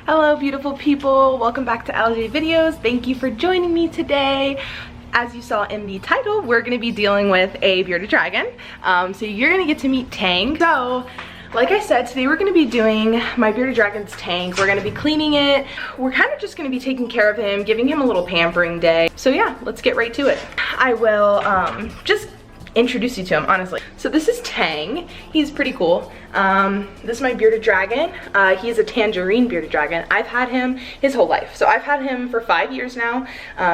Hello beautiful people, welcome back to LJ Videos. Thank you for joining me today. As you saw in the title, we're gonna be dealing with a bearded dragon. So you're gonna get to meet Tang. So, like I said, today we're gonna be doing my bearded dragon's tank. We're gonna be cleaning it. We're kind of just gonna be taking care of him, giving him a little pampering day. So yeah, let's get right to it. I will just introduce you to him, honestly. So this is Tang. He's pretty cool. This is my bearded dragon. He is a tangerine bearded dragon. I've had him his whole life. So I've had him for 5 years now,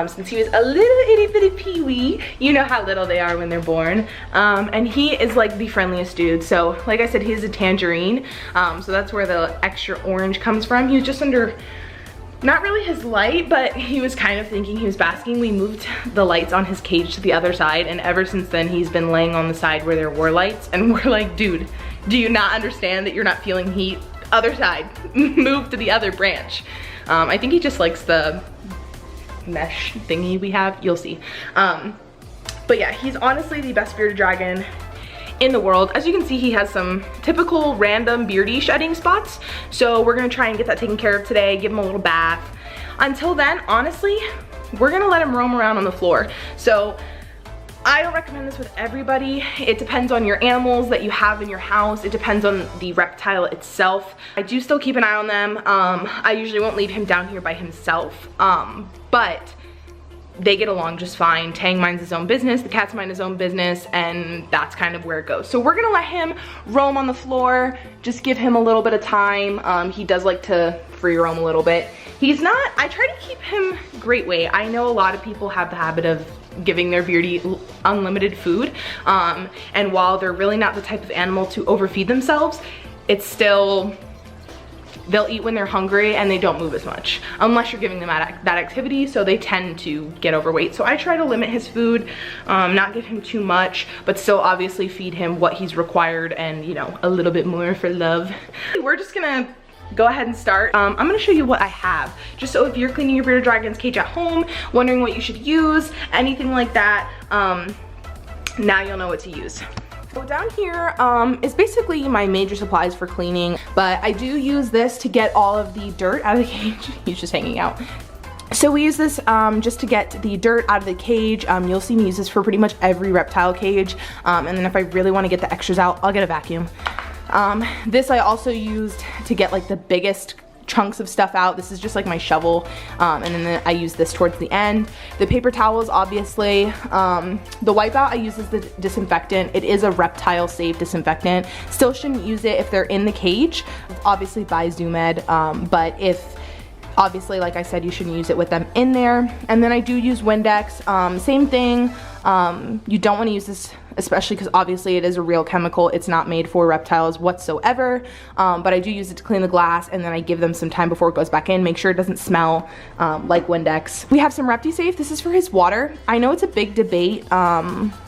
since he was a little itty bitty peewee. You know how little they are when they're born. And he is like the friendliest dude. So like I said, he's a tangerine. So that's where the extra orange comes from. He was just under, not really his light, but he was kind of thinking he was basking. We moved the lights on his cage to the other side, and ever since then he's been laying on the side where there were lights, and we're like, dude, do you not understand that you're not feeling heat? Other side, move to the other branch. I think he just likes the mesh thingy we have, you'll see. But yeah, he's honestly the best bearded dragon in the world. As you can see, he has some typical random beardy shedding spots, so we're gonna try and get that taken care of today, give him a little bath. Until then, honestly, we're gonna let him roam around on the floor. So I don't recommend this with everybody. It depends on your animals that you have in your house. It depends on the reptile itself. I do still keep an eye on them. I usually won't leave him down here by himself, but they get along just fine. Tang minds his own business, the cats mind his own business, and that's kind of where it goes. So we're gonna let him roam on the floor, just give him a little bit of time. He does like to free roam a little bit. He's not, I try to keep him great weight. I know a lot of people have the habit of giving their beardy unlimited food, and while they're really not the type of animal to overfeed themselves, it's still, they'll eat when they're hungry and they don't move as much unless you're giving them that activity, so they tend to get overweight. So I try to limit his food, not give him too much, but still obviously feed him what he's required and, you know, a little bit more for love. We're just gonna go ahead and start. I'm gonna show you what I have, just so if you're cleaning your bearded dragon's cage at home, wondering what you should use, anything like that, now you'll know what to use. So down here is basically my major supplies for cleaning, but I do use this to get all of the dirt out of the cage. He's just hanging out. So we use this just to get the dirt out of the cage. You'll see me use this for pretty much every reptile cage, and then if I really want to get the extras out, I'll get a vacuum. This I also used to get like the biggest chunks of stuff out. This is just like my shovel, and then I use this towards the end. The paper towels, obviously. The wipeout I use as the disinfectant. It is a reptile safe disinfectant. Still shouldn't use it if they're in the cage, obviously by ZooMed, but if obviously, like I said, you shouldn't use it with them in there. And then I do use Windex, same thing. You don't want to use this, especially because obviously it is a real chemical. It's not made for reptiles whatsoever, but I do use it to clean the glass, and then I give them some time before it goes back in, make sure it doesn't smell like Windex. We have some ReptiSafe. This is for his water. I know it's a big debate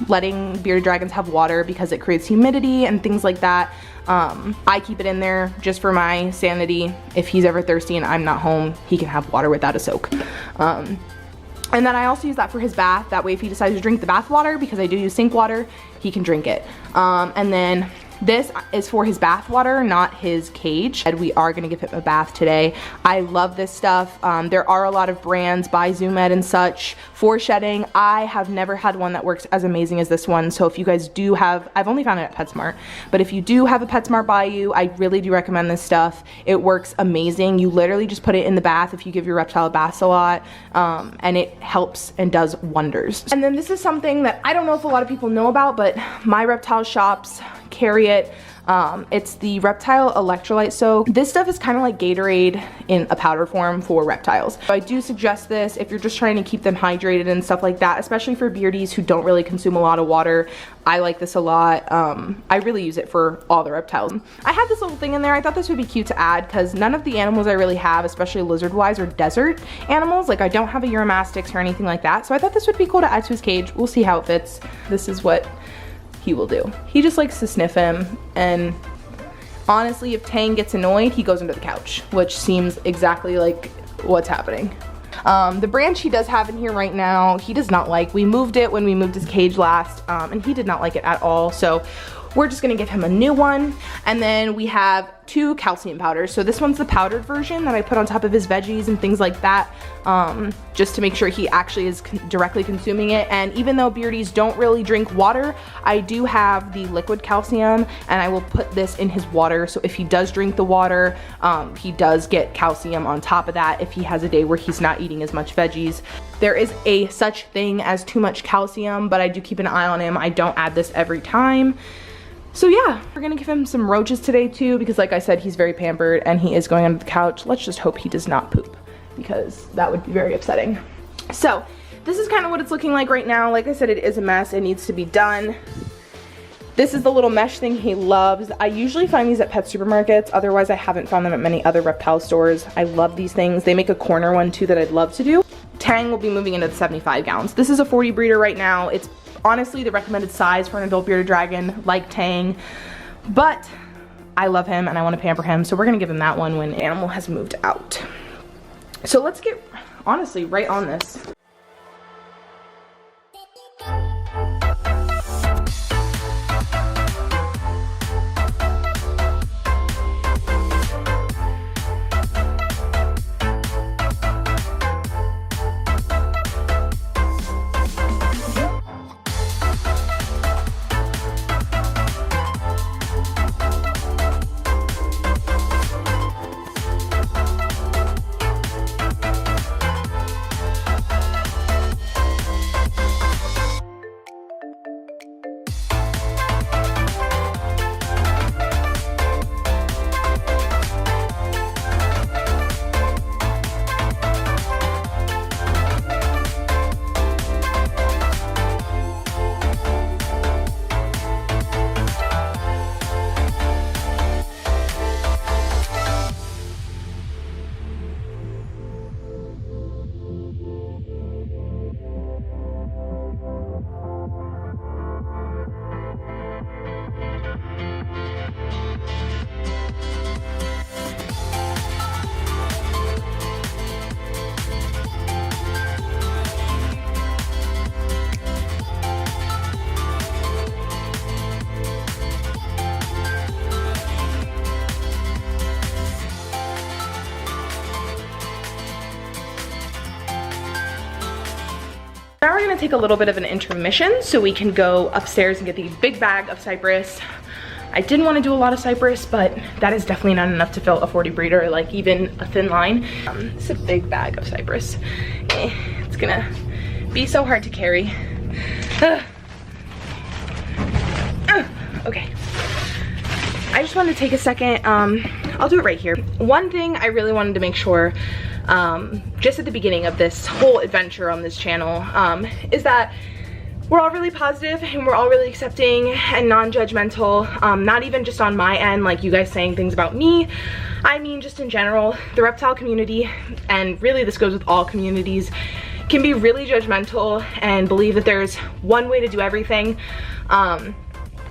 letting bearded dragons have water because it creates humidity and things like that. I keep it in there just for my sanity. If he's ever thirsty and I'm not home, he can have water without a soak. And then I also use that for his bath. That way if he decides to drink the bath water, because I do use sink water, he can drink it. And then this is for his bath water, not his cage. And we are gonna give him a bath today. I love this stuff. There are a lot of brands by ZooMed and such for shedding. I have never had one that works as amazing as this one. So if you guys do have, I've only found it at PetSmart, but if you do have a PetSmart by you, I really do recommend this stuff. It works amazing. You literally just put it in the bath if you give your reptile baths a lot, and it helps and does wonders. And then this is something that I don't know if a lot of people know about, but my reptile shops carry it. It's the reptile electrolyte soak. This stuff is kind of like Gatorade in a powder form for reptiles. So I do suggest this if you're just trying to keep them hydrated and stuff like that, especially for beardies who don't really consume a lot of water. I like this a lot. I really use it for all the reptiles. I had this little thing in there. I thought this would be cute to add because none of the animals I really have, especially lizard-wise, are desert animals. Like I don't have a Eurymastix or anything like that. So I thought this would be cool to add to his cage. We'll see how it fits. This is what he will do. He just likes to sniff him, and honestly, if Tang gets annoyed, he goes under the couch, which seems exactly like what's happening. The branch he does have in here right now, he does not like. We moved it when we moved his cage last, and he did not like it at all. So we're just gonna give him a new one. And then we have 2 calcium powders. So this one's the powdered version that I put on top of his veggies and things like that, just to make sure he actually is directly consuming it. And even though Beardies don't really drink water, I do have the liquid calcium, and I will put this in his water. So if he does drink the water, he does get calcium on top of that if he has a day where he's not eating as much veggies. There is a such thing as too much calcium, but I do keep an eye on him. I don't add this every time. So yeah, we're gonna give him some roaches today too, because like I said, he's very pampered and he is going under the couch. Let's just hope he does not poop, because that would be very upsetting. So this is kind of what it's looking like right now. Like I said, it is a mess. It needs to be done. This is the little mesh thing he loves. I usually find these at pet supermarkets. Otherwise, I haven't found them at many other reptile stores. I love these things. They make a corner one too that I'd love to do. Tang will be moving into the 75 gallons. This is a 40 breeder right now. It's honestly the recommended size for an adult bearded dragon like Tang, but I love him and I want to pamper him, so we're gonna give him that one when Animal has moved out. So let's get honestly right on this. Now we're gonna take a little bit of an intermission so we can go upstairs and get the big bag of cypress. I didn't want to do a lot of cypress, but that is definitely not enough to fill a 40 breeder, like even a thin line. It's a big bag of cypress. It's gonna be so hard to carry. Okay. I just wanted to take a second, I'll do it right here. One thing I really wanted to make sure, just at the beginning of this whole adventure on this channel, is that we're all really positive and we're all really accepting and non-judgmental, not even just on my end, like you guys saying things about me. I mean just in general, the reptile community, and really this goes with all communities, can be really judgmental and believe that there's one way to do everything, and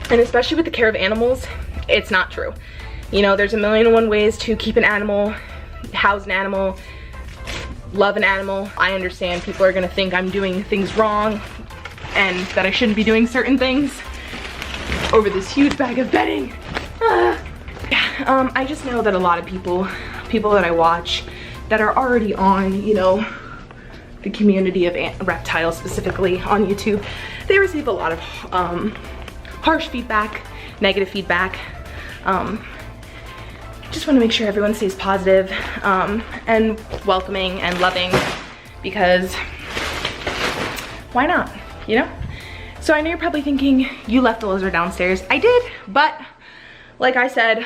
especially with the care of animals, it's not true. You know, there's a million and one ways to keep an animal, house an animal, love an animal. I understand people are gonna think I'm doing things wrong and that I shouldn't be doing certain things over this huge bag of bedding. I just know that a lot of people that I watch that are already on, you know, the community of reptiles specifically on YouTube, they receive a lot of harsh feedback, negative feedback. Just want to make sure everyone stays positive and welcoming and loving, because why not, you know? So I know you're probably thinking you left the lizard downstairs. I did, but like I said,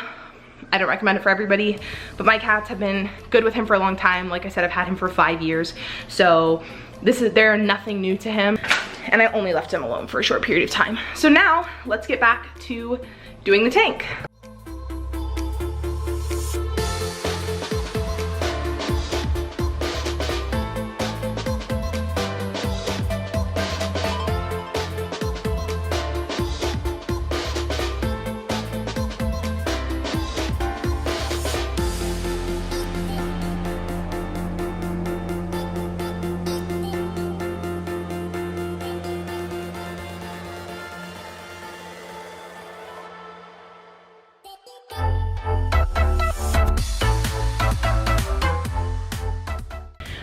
I don't recommend it for everybody, but my cats have been good with him for a long time. Like I said, I've had him for 5 years, so they're nothing new to him, and I only left him alone for a short period of time. So now let's get back to doing the tank.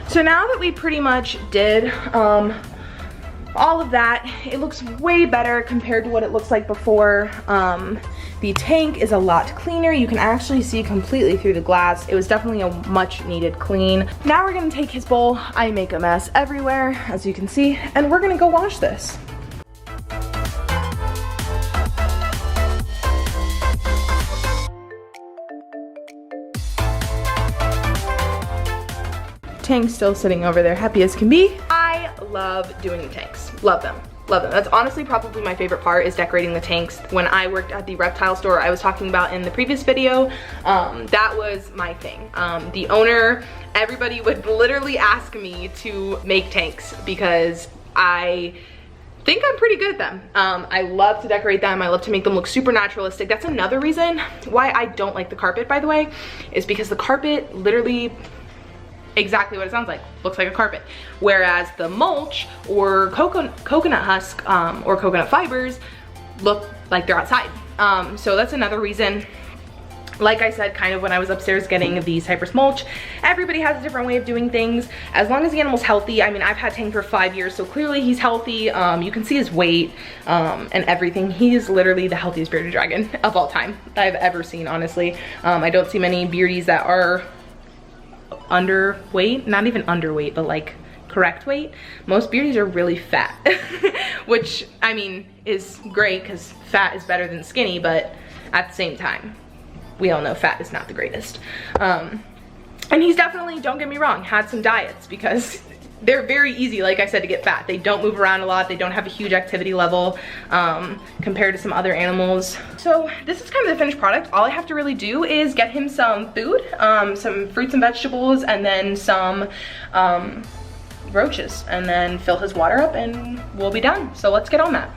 So now that we pretty much did all of that, it looks way better compared to what it looks like before. The tank is a lot cleaner. You can actually see completely through the glass. It was definitely a much needed clean. Now we're gonna take his bowl. I make a mess everywhere, as you can see, and we're gonna go wash this. Tank's still sitting over there, happy as can be. I love doing the tanks, love them. Love them. That's honestly probably my favorite part, is decorating the tanks. When I worked at the reptile store I was talking about in the previous video, that was my thing. The owner, everybody would literally ask me to make tanks because I think I'm pretty good at them. I love to decorate them. I love to make them look super naturalistic. That's another reason why I don't like the carpet, by the way, is because the carpet literally, exactly what it sounds like, looks like a carpet, whereas the mulch or coconut husk or coconut fibers look like they're outside. So that's another reason. Like I said, kind of when I was upstairs getting the cypress mulch, everybody has a different way of doing things. As long as the animal's healthy, I mean, I've had Tang for 5 years, so clearly he's healthy. You can see his weight and everything. He is literally the healthiest bearded dragon of all time I've ever seen, honestly. I don't see many beardies that are underweight, not even underweight, but like correct weight. Most beardies are really fat, which I mean is great because fat is better than skinny, but at the same time, we all know fat is not the greatest. And he's definitely, don't get me wrong, had some diets because they're very easy, like I said, to get fat. They don't move around a lot. They don't have a huge activity level compared to some other animals. So this is kind of the finished product. All I have to really do is get him some food, some fruits and vegetables, and then some roaches, and then fill his water up and we'll be done. So let's get on that.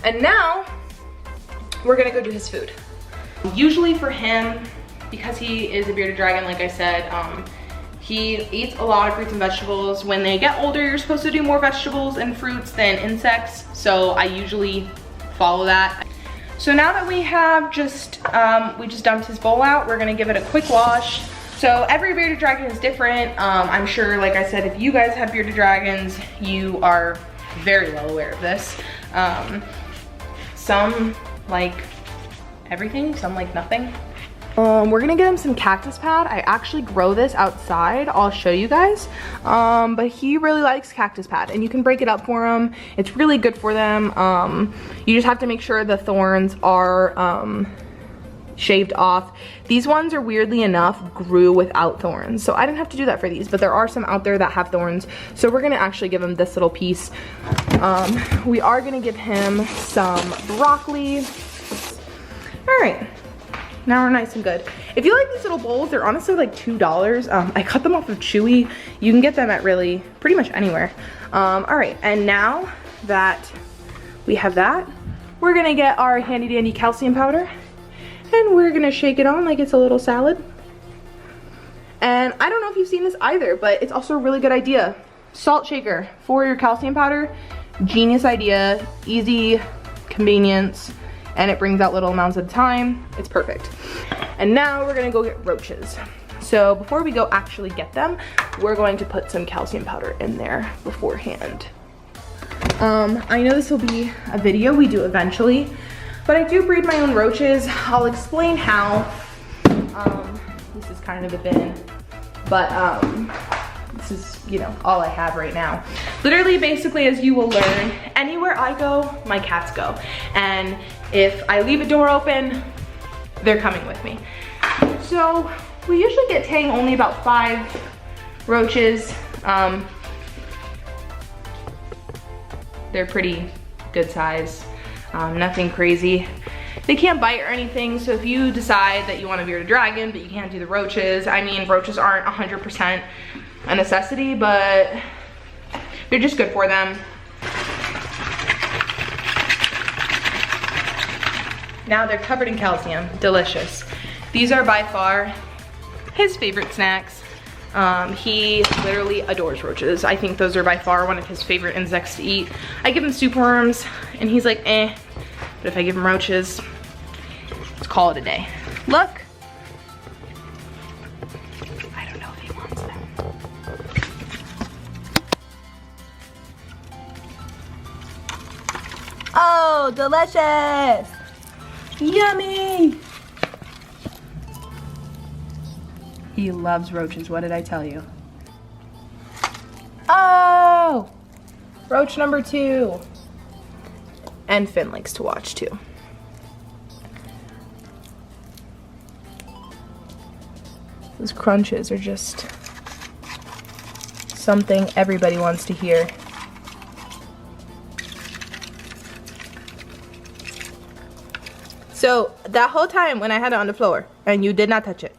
And now we're gonna go do his food. Usually for him, because he is a bearded dragon, like I said, he eats a lot of fruits and vegetables. When they get older, you're supposed to do more vegetables and fruits than insects, so I usually follow that. So now that we have just dumped his bowl out, we're gonna give it a quick wash. So every bearded dragon is different. I'm sure, like I said, if you guys have bearded dragons, you are very well aware of this. Some like everything, some like nothing. We're gonna get him some cactus pad. I actually grow this outside. I'll show you guys. But he really likes cactus pad, and you can break it up for him. It's really good for them. You just have to make sure the thorns are shaved off. These ones are weirdly enough grew without thorns, so I didn't have to do that for these, but there are some out there that have thorns, so we're gonna actually give him this little piece. We are gonna give him some broccoli. All right, now we're nice and good. If you like these little bowls, they're honestly like $2. I cut them off of Chewy. You can get them at really pretty much anywhere. All right, and now that we have that, we're gonna get our handy dandy calcium powder, and we're gonna shake it on like it's a little salad. And I don't know if you've seen this either, but it's also a really good idea. Salt shaker for your calcium powder. Genius idea, easy, convenience, and it brings out little amounts at a time. It's perfect. And now we're gonna go get roaches. So before we go actually get them, we're going to put some calcium powder in there beforehand. I know this will be a video we do eventually, but I do breed my own roaches. I'll explain how. This is kind of a bin, but this is, you know, all I have right now. Literally, basically, as you will learn, anywhere I go, my cats go. And if I leave a door open, they're coming with me. So we usually get Tang only about 5 roaches. They're pretty good size. Nothing crazy. They can't bite or anything, so if you decide that you want to beard a dragon but you can't do the roaches, I mean, roaches aren't 100% a necessity, but they're just good for them. Now they're covered in calcium, delicious. These are by far his favorite snacks. He literally adores roaches. I think those are by far one of his favorite insects to eat. I give him soup worms and he's like, eh. But if I give him roaches, let's call it a day. Look. I don't know if he wants them. Oh, delicious. Yummy. He loves roaches, what did I tell you? Oh, roach number 2. And Finn likes to watch too. Those crunches are just something everybody wants to hear. So that whole time when I had it on the floor and you did not touch it.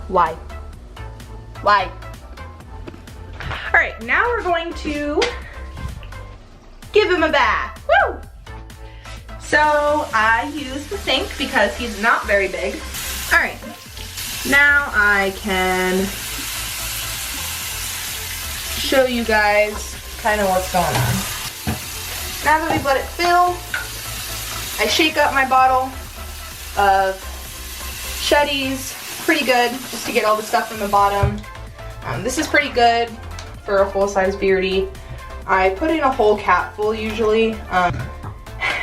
Why? Why? All right, now we're going to give him a bath. Woo! So I use the sink because he's not very big. All right, now I can show you guys kind of what's going on. Now that we've let it fill, I shake up my bottle of Sheddies pretty good just to get all the stuff from the bottom. This is pretty good for a full-size beardy. I put in a whole capful usually.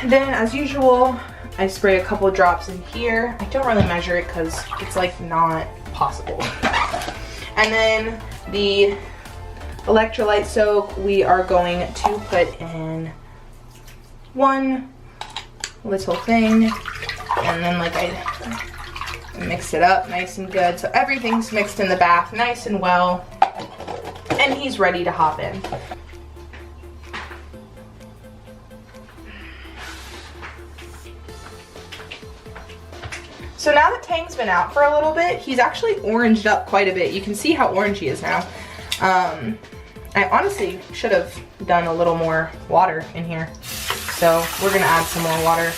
Then as usual, I spray a couple drops in here. I don't really measure it because it's like not possible. And then the electrolyte soak we are going to put in one little thing, and then like I mix it up nice and good so everything's mixed in the bath nice and well, and he's ready to hop in. So now that Tang's been out for a little bit, he's actually oranged up quite a bit. You can see how orange he is now. I honestly should have done a little more water in here. So we're gonna add some more water.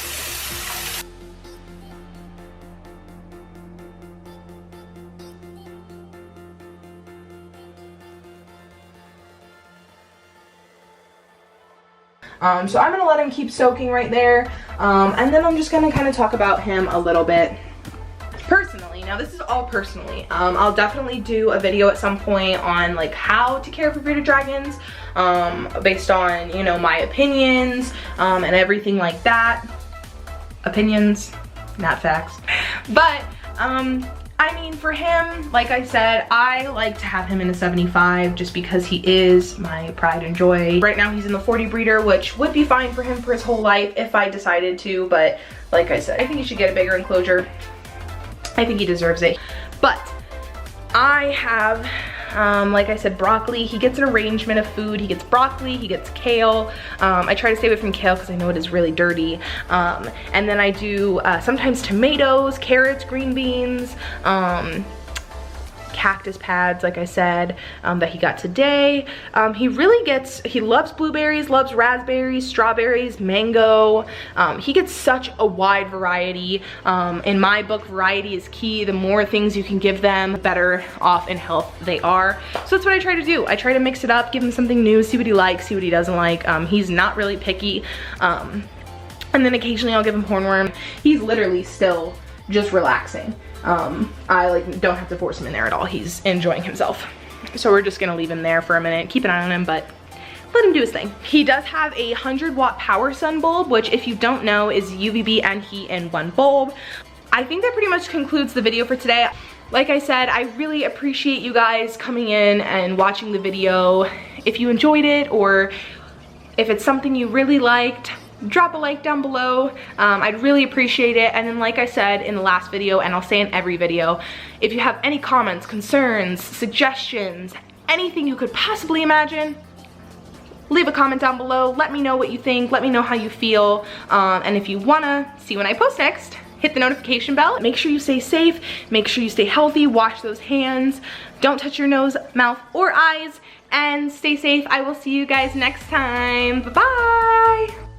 So I'm gonna let him keep soaking right there. And then I'm just gonna kind of talk about him a little bit personally. Now this is all personally. I'll definitely do a video at some point on like how to care for bearded dragons, based on, you know, my opinions, and everything like that. Opinions, not facts. But, I mean, for him, like I said, I like to have him in a 75 just because he is my pride and joy. Right now he's in the 40 breeder, which would be fine for him for his whole life if I decided to, but like I said, I think he should get a bigger enclosure. I think he deserves it. But I have, like I said, broccoli. He gets an arrangement of food. He gets broccoli, he gets kale. I try to stay away from kale because I know it is really dirty. And then I do sometimes tomatoes, carrots, green beans, cactus pads, like I said, that he got today. He loves blueberries, loves raspberries, strawberries, mango. He gets such a wide variety. In my book, variety is key. The more things you can give them, the better off in health they are. So that's what I try to do. I try to mix it up, give him something new, see what he likes, see what he doesn't like. He's not really picky. And then occasionally I'll give him hornworm. He's literally still just relaxing. I like don't have to force him in there at all. He's enjoying himself. So we're just gonna leave him there for a minute, keep an eye on him, but let him do his thing. He does have a 100-watt power sun bulb, which if you don't know is UVB and heat in one bulb. I think that pretty much concludes the video for today. Like I said, I really appreciate you guys coming in and watching the video. If you enjoyed it, or if it's something you really liked, drop a like down below. I'd really appreciate it. And then like I said in the last video, and I'll say in every video, if you have any comments, concerns, suggestions, anything you could possibly imagine, leave a comment down below. Let me know what you think. Let me know how you feel. And if you wanna see when I post next, hit the notification bell. Make sure you stay safe. Make sure you stay healthy. Wash those hands. Don't touch your nose, mouth, or eyes. And stay safe. I will see you guys next time. Bye-bye.